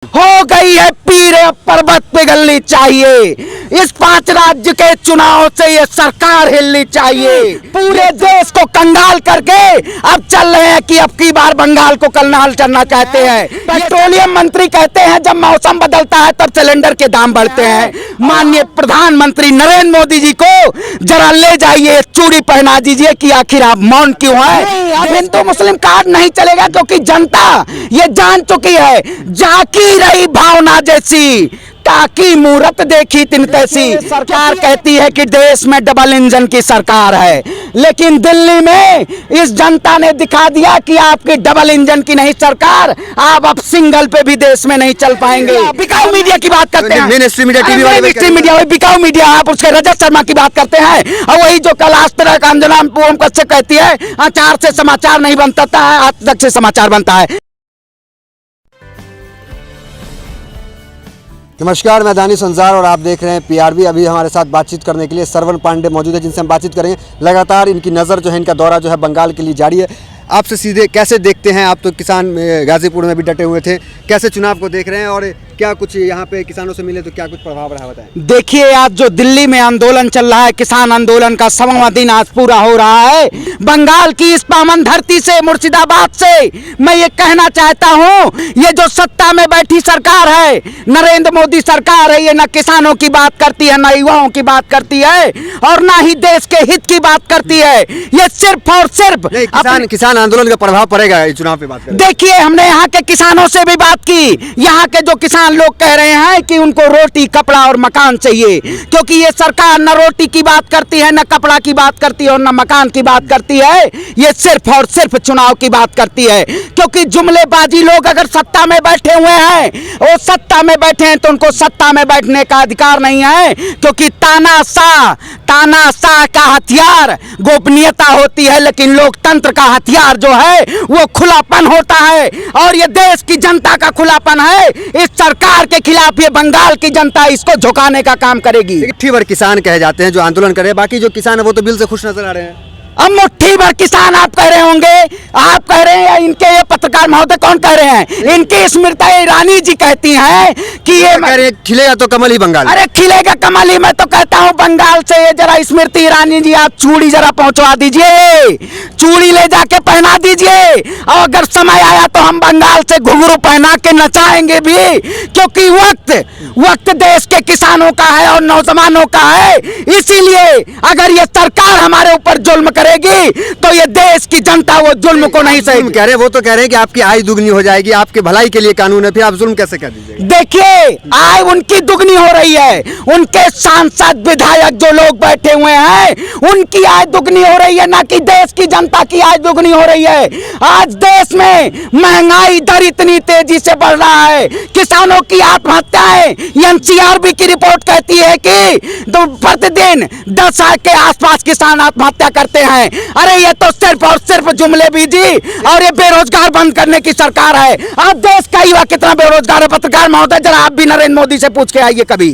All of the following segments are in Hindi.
हो गई है पीर पर्वत पिघलनी चाहिए। इस 5 राज्य के चुनाव से ये सरकार हिलनी चाहिए। पूरे देश को कंगाल करके अब चल रहे हैं कि अब की बार बंगाल को कंगाल करना चाहते हैं। पेट्रोलियम मंत्री कहते हैं जब मौसम बदलता है तब सिलेंडर के दाम बढ़ते हैं। माननीय प्रधानमंत्री नरेंद्र मोदी जी को जरा ले जाइए, चूड़ी पहना दीजिए कि आखिर आप मौन क्यों हैं। अब हिंदू मुस्लिम कार्ड नहीं चलेगा क्योंकि जनता ये जान चुकी है। जाकी रही भावना जैसी ताकि मूरत देखी तिन तैसी। सरकार कहती है कि देश में डबल इंजन की सरकार है, लेकिन दिल्ली में इस जनता ने दिखा दिया कि आपकी डबल इंजन की नहीं सरकार, आप अब सिंगल पे भी देश में नहीं चल पाएंगे। बिकाऊ मीडिया की बात करते हैं, मेनस्ट्रीम मीडिया, टीवी वाले मीडिया, बिकाऊ मीडिया, आप उसके रजत शर्मा की बात करते हैं और वही जो कल आज तक अंजना ओम कश्यप कहती है अचार से समाचार नहीं बनता है, आज तक से समाचार बनता है। नमस्कार, मैं दानिश अंजार और आप देख रहे हैं पीआरबी। अभी हमारे साथ बातचीत करने के लिए सरवण पांडे मौजूद है, जिनसे हम बातचीत करेंगे। लगातार इनकी नज़र जो है, इनका दौरा जो है बंगाल के लिए जारी है। आपसे सीधे कैसे देखते हैं आप, तो किसान गाजीपुर में भी डटे हुए थे, कैसे चुनाव को देख रहे हैं और क्या कुछ यहाँ पे किसानों से मिले तो क्या कुछ प्रभाव रहा बताएं। देखिए, आज जो दिल्ली में आंदोलन चल रहा है, किसान आंदोलन का 7वां दिन आज पूरा हो रहा है। बंगाल की इस पावन धरती से, मुर्शिदाबाद से मैं ये कहना चाहता हूँ, ये जो सत्ता में बैठी सरकार है, नरेंद्र मोदी सरकार है, ये न किसानों की बात करती है, न युवाओं की बात करती है और न ही देश के हित की बात करती है। ये सिर्फ और सिर्फ किसान आंदोलन का प्रभाव पड़ेगा इस चुनाव पे बात करें। देखिए, हमने यहाँ के किसानों से भी बात की। यहाँ के जो किसान लोग कह रहे हैं कि उनको रोटी, कपड़ा और मकान चाहिए, क्योंकि ये सरकार न रोटी की बात करती है, न कपड़ा की बात करती है और न मकान की बात करती है। ये सिर्फ और सिर्फ चुनाव की बात करती है, क्योंकि जुमलेबाजी लोग अगर सत्ता में बैठे हुए हैं, वो सत्ता में बैठे हैं तो उनको सत्ता में बैठने का अधिकार नहीं है, क्योंकि तानाशाह का हथियार गोपनीयता होती है, लेकिन लोकतंत्र का हथियार जो है वो खुलापन होता है और ये देश की जनता का खुलापन है। इस सरकार के खिलाफ ये बंगाल की जनता इसको झुकाने का काम करेगी। मुट्ठी भर किसान कहे जाते हैं जो आंदोलन करे, बाकी जो किसान है वो तो बिल से खुश नजर आ रहे हैं। अब मुट्ठी भर किसान आप कह रहे होंगे, आप कह रहे हैं या इनके ये पत्रकार महोदय कौन कह रहे हैं? इनकी स्मृति ईरानी जी कहती हैं कि ये खिलेगा तो कमल ही बंगाल। अरे खिलेगा कमल ही, मैं तो कहता हूँ बंगाल से ये जरा स्मृति ईरानी जी आप चूड़ी जरा पहुंचवा दीजिए, चूड़ी ले जाके पहना दीजिए और अगर समय आया तो हम बंगाल से घुंघरू पहना के नचाएंगे भी, क्योंकि वक्त देश के किसानों का है और नौजवानों का है। इसीलिए अगर ये सरकार हमारे ऊपर जुल्म करेगी तो ये देश की जनता वो जुल्म को नहीं सहेगी। कह रहे, वो तो कह रहे हैं कि आपकी आय दुगनी हो जाएगी, आपके भलाई के लिए कानून है, फिर आप जुल्म कैसे कर दीजिएगा? देखिए, आय उनकी दुगनी हो रही है, उनके सांसद विधायक जो लोग बैठे हुए हैं उनकी आय दुगनी हो रही है, ना कि देश की जनता की आय दुगनी हो रही है। आज देश में महंगाई दर इतनी तेजी से बढ़ रहा है, किसानों की आत्महत्याएं, एनसीआरबी की रिपोर्ट कहती है कि प्रतिदिन 10 के आसपास किसान आत्महत्या करते हैं। अरे ये तो सिर्फ और सिर्फ जुमलेबाजी और ये बेरोजगार बंद करने की सरकार है। अब देश का युवा कितना बेरोजगार है पत्रकार महोदय, जरा आप भी नरेंद्र मोदी से पूछ के आइए कभी।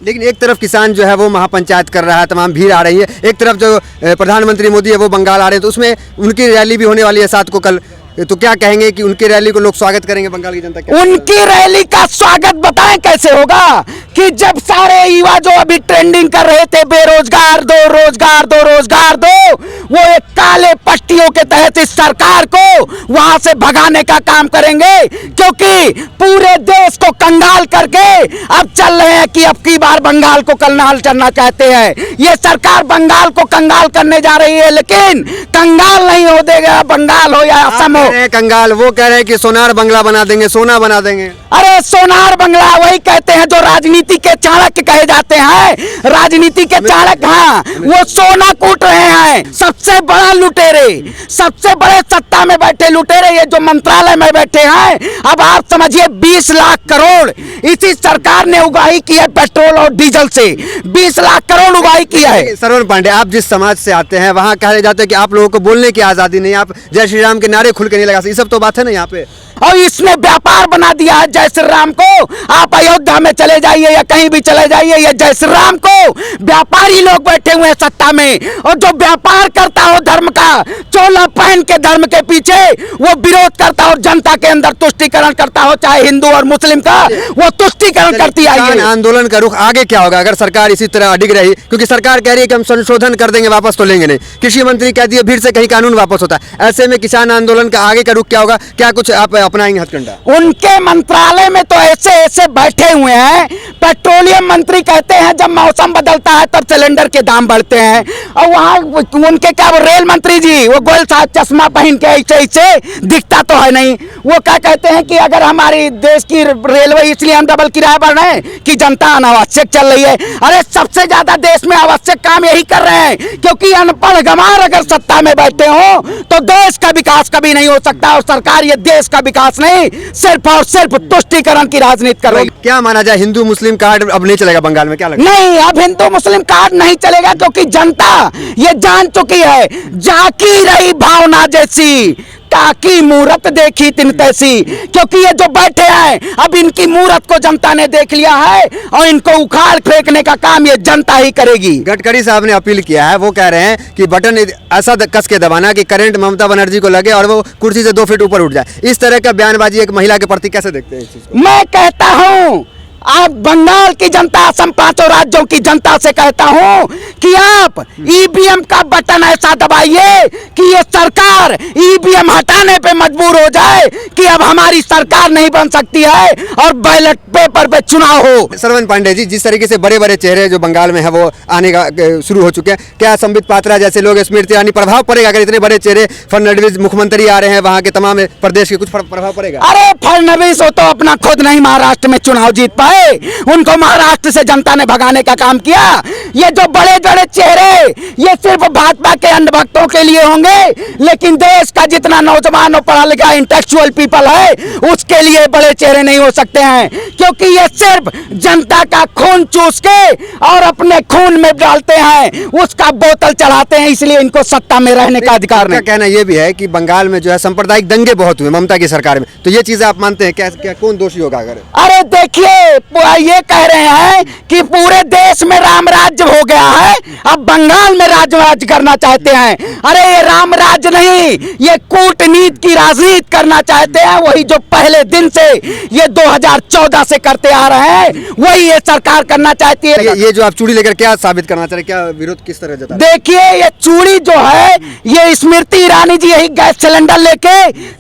लेकिन एक तरफ किसान जो है वो महापंचायत कर रहा है, तमाम भीड़ आ रही है, एक तरफ जो प्रधानमंत्री मोदी है वो बंगाल आ रहे हैं, तो उसमें उनकी रैली भी होने वाली है 7 को कल। तो क्या कहेंगे कि उनकी रैली को लोग स्वागत करेंगे बंगाल की जनता? उनकी रैली का स्वागत बताएं कैसे होगा कि जब सारे युवा जो अभी ट्रेंडिंग कर रहे थे बेरोजगार दो, रोजगार दो, रोजगार दो, वो एक काले पट्टियों के तहत इस सरकार को वहां से भगाने का काम करेंगे, क्योंकि पूरे देश को कंगाल करके अब चल रहे हैं कि अब की बार बंगाल को कंगाल करना चाहते हैं। ये सरकार बंगाल को कंगाल करने जा रही है, लेकिन कंगाल नहीं हो देगा बंगाल हो या असम हो। कंगाल वो कह रहे हैं कि सोनार बंगला बना देंगे, सोना बना देंगे। अरे सोनार बंगला वही कहते हैं जो राजनीति के चाणक्य कहे जाते हैं। राजनीति के चाणक्य, हाँ, वो सोना कूट रहे हैं। सबसे बड़ा लुटेरे, सबसे बड़े सत्ता में बैठे लुटेरे ये जो मंत्रालय में बैठे हैं। अब आप समझिए 20 लाख करोड़ इसी सरकार ने उगाही की है पेट्रोल और डीजल से, 20 लाख करोड़ उगाही की है। श्रवण पांडे, आप जिस समाज से आते हैं वहाँ कहा जाता है कि आप लोगों को बोलने की आज़ादी नहीं, आप जय श्री राम के नारे खुल के नहीं लगा सकते, ये सब तो बात है ना यहाँ पे। और इसने व्यापार बना दिया है जय श्री राम को। आप अयोध्या में चले जाइए या कहीं भी चले जाइए, ये जय श्री राम को व्यापारी लोग बैठे हुए हैं सत्ता में, और जो व्यापार करता हो धर्म का, चोला पहन के धर्म के पीछे वो विरोध करता हो, जनता के अंदर तुष्टीकरण करता हो, चाहे हिंदू और मुस्लिम का, वो तुष्टीकरण करती आई है। आंदोलन का रुख आगे क्या होगा अगर सरकार इसी तरह अडिग रही? क्योंकि सरकार कह रही है कि हम संशोधन कर देंगे, वापस तो लेंगे नहीं। कृषि मंत्री कह दिए फिर से कहीं कानून वापस होता है। ऐसे में किसान आंदोलन का आगे का रुख क्या होगा? क्या कुछ आप अपनाएंगे हथकंडा? उनके मंत्रालय में तो ऐसे ऐसे बैठे हुए हैं, पेट्रोलियम मंत्री कहते हैं जब मौसम बदलता है तब सिलेंडर के दाम बढ़ते हैं, और वहाँ उनके क्या वो रेल मंत्री जी, वो गोल सा चश्मा पहन के ऐसे ऐसे दिखता तो है नहीं, वो क्या कहते हैं कि अगर हमारी देश की रेलवे इसलिए हम डबल किराया बढ़ रहे हैं कि जनता अनावश्यक चल रही है। अरे सबसे ज्यादा देश में आवश्यक काम यही कर रहे हैं, क्योंकि अनपढ़ गंवार अगर सत्ता में बैठे हो तो देश का विकास कभी नहीं हो सकता, और सरकार ये देश का विकास नहीं, सिर्फ और सिर्फ तुष्टीकरण की राजनीति कर रही है। क्या माना जाए, हिंदू मुस्लिम कार्ड अब नहीं चलेगा बंगाल में? क्या लगता है? नहीं, अब हिंदू मुस्लिम कार्ड नहीं चलेगा, क्योंकि जनता ये जान चुकी है, जाकी रही भावना जैसी, ताकि मूरत देखी तिन तैसी। क्योंकि ये जो बैठे हैं अब इनकी मूरत को जनता ने देख लिया है, और इनको उखाड़ फेंकने का काम ये जनता ही करेगी। गडकरी साहब ने अपील किया है, वो कह रहे हैं कि बटन ऐसा कस के दबाना कि करंट ममता बनर्जी को लगे और वो कुर्सी से 2 फीट ऊपर उठ जाए। इस तरह का बयानबाजी एक महिला के प्रति कैसे देखते हैं इस चीज को? मैं कहता हूँ, आप बंगाल की जनता, असम 5 राज्यों की जनता से कहता हूं कि आप ईवीएम का बटन ऐसा दबाइए कि ये सरकार ईवीएम हटाने पे मजबूर हो जाए कि अब हमारी सरकार नहीं बन सकती है और बैलेट पेपर पे चुनाव हो। श्रवण पांडे जी, जिस तरीके से बड़े बड़े चेहरे जो बंगाल में है वो आने का शुरू हो चुके हैं, क्या संबित पात्रा जैसे लोग, स्मृति ईरानी, प्रभाव पड़ेगा अगर इतने बड़े चेहरे, फडणवीस मुख्यमंत्री आ रहे हैं वहाँ के तमाम प्रदेश के, कुछ प्रभाव पड़ेगा? अरे फडणवीस हो तो अपना खुद नहीं महाराष्ट्र में चुनाव जीत पाए, उनको महाराष्ट्र से जनता ने भगाने का काम किया। ये जो बड़े बड़े चेहरे ये सिर्फ भाजपा के अंधभक्तों के लिए होंगे, लेकिन देश का जितना नौजवान और पढ़ा लिखा इंटेलेक्चुअल पीपल है उसके लिए बड़े चेहरे नहीं हो सकते हैं, क्योंकि ये सिर्फ जनता का खून चूस के और अपने खून में डालते हैं, उसका बोतल चढ़ाते हैं, इसलिए इनको सत्ता में रहने का अधिकार नहीं। कहना यह भी है कि बंगाल में जो है सांप्रदायिक दंगे बहुत हुए ममता की सरकार में, तो ये चीजें आप मानते हैं? क्या कौन दोषी होगा अगर? अरे देखिए, ये कह रहे हैं कि पूरे देश में राम राज्य हो गया है, अब बंगाल में राज करना चाहते हैं। अरे ये राम राज्य नहीं, ये कूटनीति की राजनीति करना चाहते हैं, वही जो पहले दिन से ये 2014 से करते आ रहे हैं वही ये सरकार करना चाहती है। ये जो आप चूड़ी लेकर क्या साबित करना चाह रहे, क्या विरोध किस तरह जता? देखिए, ये चूड़ी जो है ये स्मृति ईरानी जी यही गैस सिलेंडर लेके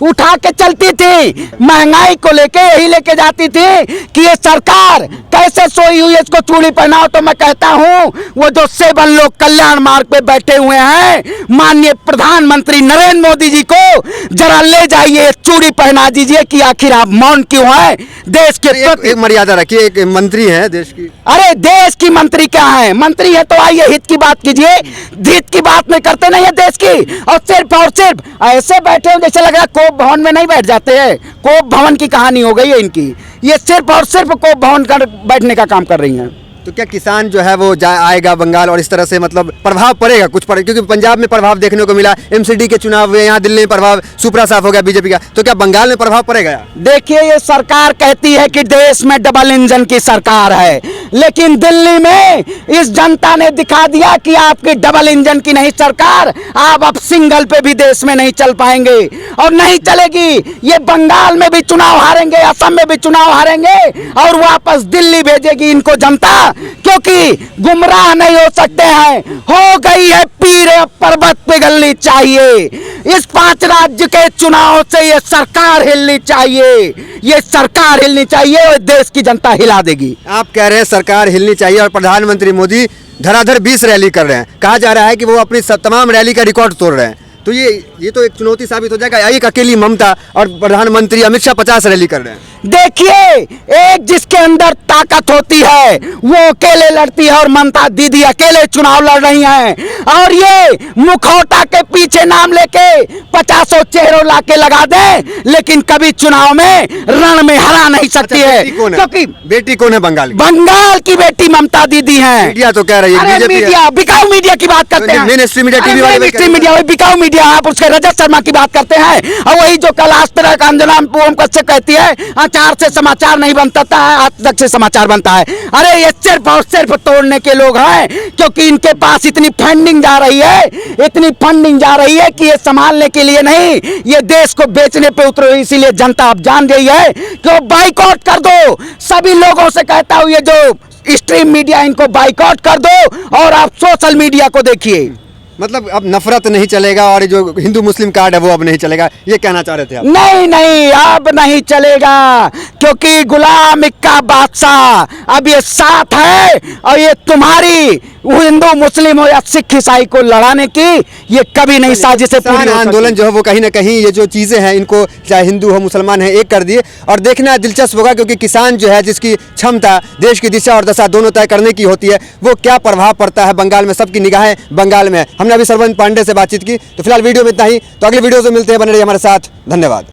उठा के चलती थी, महंगाई को लेके यही लेके जाती थी कि ये सरकार कैसे सोई हुई है, इसको चूड़ी पहनाओ। तो मैं कहता हूं वो जो 7 लोग कल्याण मार्ग पे बैठे हुए हैं, माननीय प्रधानमंत्री नरेंद्र मोदी जी को जरा ले जाइए, चूड़ी पहना दीजिए कि आखिर आप मौन क्यों है देश के प्रति। एक मर्यादा रखिए, एक मंत्री है देश की। अरे देश की मंत्री क्या है? मंत्री है तो आइए हित की बात कीजिए, हित की बात नहीं करते नहीं है देश की, और सिर्फ ऐसे बैठे हो जैसे लग रहा है कोप भवन में नहीं बैठ जाते हैं। कोप भवन की कहानी हो गई है इनकी, ये सिर्फ और सिर्फ कोप भवन कर बैठने का काम कर रही हैं। तो क्या किसान जो है वो आएगा बंगाल और इस तरह से मतलब प्रभाव पड़ेगा कुछ क्योंकि पंजाब में प्रभाव देखने को मिला, एमसीडी के चुनाव हुए, यहाँ दिल्ली में प्रभाव सुपरा साफ हो गया बीजेपी का, तो क्या बंगाल में प्रभाव पड़ेगा? देखिए, ये सरकार कहती है कि देश में डबल इंजन की सरकार है, लेकिन दिल्ली में इस जनता ने दिखा दिया कि आपकी डबल इंजन की नहीं सरकार, आप अब सिंगल पे भी देश में नहीं चल पाएंगे और नहीं चलेगी। ये बंगाल में भी चुनाव हारेंगे, असम में भी चुनाव हारेंगे और वापस दिल्ली भेजेगी इनको जनता, क्योंकि गुमराह नहीं हो सकते हैं। हो गई है पीर पर्वत पिघलनी चाहिए, इस 5 राज्य के चुनाव से ये सरकार हिलनी चाहिए, ये सरकार हिलनी चाहिए और देश की जनता हिला देगी। आप कह रहे हैं सरकार हिलनी चाहिए और प्रधानमंत्री मोदी धराधर 20 रैली कर रहे हैं, कहा जा रहा है कि वो अपनी तमाम रैली का रिकॉर्ड तोड़ रहे हैं, तो ये तो एक चुनौती साबित हो जाएगा। एक अकेली ममता और प्रधानमंत्री अमित शाह 50 रैली कर रहे हैं। देखिए, एक जिसके अंदर ताकत होती है वो अकेले लड़ती है और ममता दीदी अकेले चुनाव लड़ रही हैं। और ये मुखौटा के पीछे नाम लेके 50 चेहरों लाके लगा दे, लेकिन कभी चुनाव में रण में हरा नहीं सकती है। क्योंकि बेटी कौन है बंगाल की? बंगाल की बेटी ममता दीदी हैं। मीडिया तो कह रही है अरे बीजेपी है। मीडिया, बिकाऊ मीडिया की बात करते हैं। मेन स्ट्रीम मीडिया, टीवी वाले मेन स्ट्रीम मीडिया, वही बिकाऊ मीडिया। आप उसके रजत शर्मा की बात करते हैं, और वही जो कैलाश तरह का अंजना ओम कश्यप कहती है अचार से समाचार नहीं बनता है, आज तक से समाचार बनता है। अरे ये सिर्फ और सिर्फ तोड़ने के लोग हैं, क्योंकि इनके पास इतनी फंडिंग जा रही है, इतनी फंडिंग जा रही है कि ये संभालने के लिए नहीं, ये देश को बेचने पे उतरे हुए। इसीलिए जनता अब जान गई है कि वो बाइकआउट कर दो। सभी लोगों से कहता हूं, ये जो स्ट्रीम मीडिया इनको बाइकआउट कर दो और आप सोशल मीडिया को देखिए। मतलब अब नफरत नहीं चलेगा और जो हिंदू मुस्लिम कार्ड है वो अब नहीं चलेगा, ये कहना चाह रहे थे आप? नहीं नहीं, अब नहीं चलेगा, क्योंकि गुलाम इक्का बादशाह अब ये साथ है, और ये तुम्हारी हिंदू मुस्लिम हो या सिख ईसाई को लड़ाने की ये कभी नहीं साजिशें पूरी हो सकती। आंदोलन जो है वो कहीं ना कहीं ये जो चीज़ें हैं इनको चाहे हिंदू हो मुसलमान है एक कर दिए। और देखना दिलचस्प होगा, क्योंकि किसान जो है जिसकी क्षमता देश की दिशा और दशा दोनों तय करने की होती है, वो क्या प्रभाव पड़ता है बंगाल में। सबकी निगाहें बंगाल में। हमने अभी सरवन पांडे से बातचीत की। तो फिलहाल वीडियो में इतना ही। तो अगले वीडियो से मिलते हैं, बने रहिए हमारे साथ। धन्यवाद।